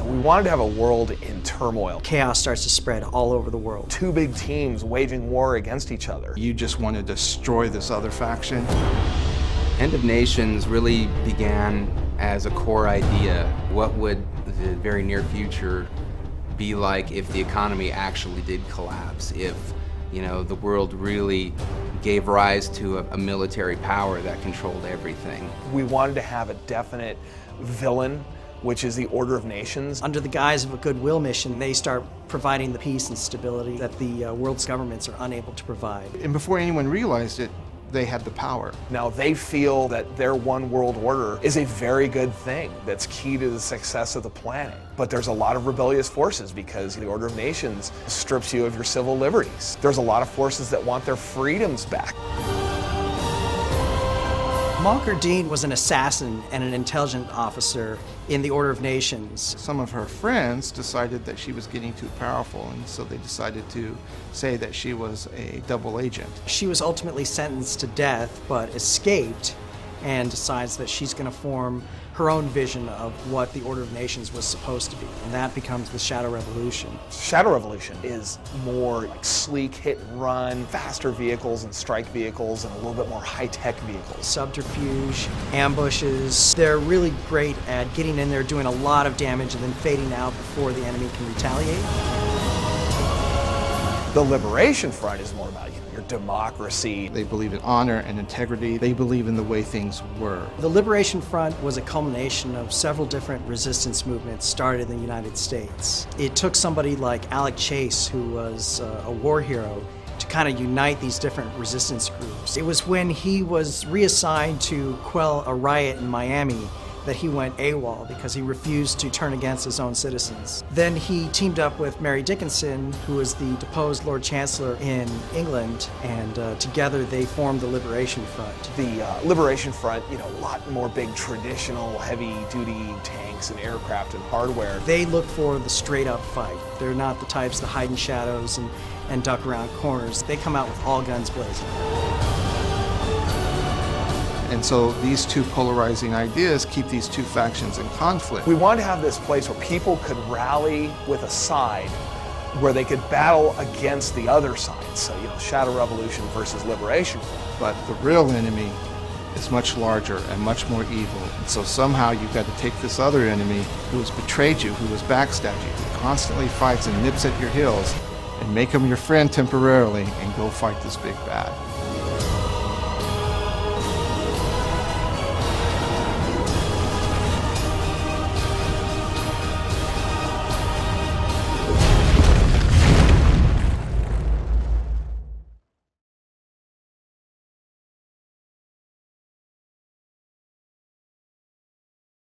We wanted to have a world in turmoil. Chaos starts to spread all over the world. Two big teams waging war against each other. You just want to destroy this other faction. End of Nations really began as a core idea. What would the very near future be like if the economy actually did collapse? If, the world really gave rise to a military power that controlled everything? We wanted to have a definite villain, which is the Order of Nations. Under the guise of a goodwill mission, they start providing the peace and stability that the world's governments are unable to provide. And before anyone realized it, they had the power. Now they feel that their one world order is a very good thing that's key to the success of the planet. But there's a lot of rebellious forces because the Order of Nations strips you of your civil liberties. There's a lot of forces that want their freedoms back. Moncur Dean was an assassin and an intelligence officer in the Order of Nations. Some of her friends decided that she was getting too powerful, and so they decided to say that she was a double agent. She was ultimately sentenced to death, but escaped and decides that she's going to form her own vision of what the Order of Nations was supposed to be, and that becomes the Shadow Revolution. Shadow Revolution is more like sleek hit and run, faster vehicles and strike vehicles, and a little bit more high-tech vehicles. Subterfuge, ambushes, they're really great at getting in there, doing a lot of damage, and then fading out before the enemy can retaliate. The Liberation Front is more about your democracy. They believe in honor and integrity. They believe in the way things were. The Liberation Front was a culmination of several different resistance movements started in the United States. It took somebody like Alec Chase, who was a war hero, to kind of unite these different resistance groups. It was when he was reassigned to quell a riot in Miami that he went AWOL because he refused to turn against his own citizens. Then he teamed up with Mary Dickinson, who was the deposed Lord Chancellor in England, and together they formed the Liberation Front. The Liberation Front, a lot more big traditional heavy-duty tanks and aircraft and hardware. They look for the straight-up fight. They're not the types that hide in shadows and duck around corners. They come out with all guns blazing. And so these two polarizing ideas keep these two factions in conflict. We wanted to have this place where people could rally with a side where they could battle against the other side. So, Shadow Revolution versus Liberation Front. But the real enemy is much larger and much more evil. And so somehow you've got to take this other enemy who has betrayed you, who has backstabbed you, who constantly fights and nips at your heels, and make him your friend temporarily and go fight this big bad.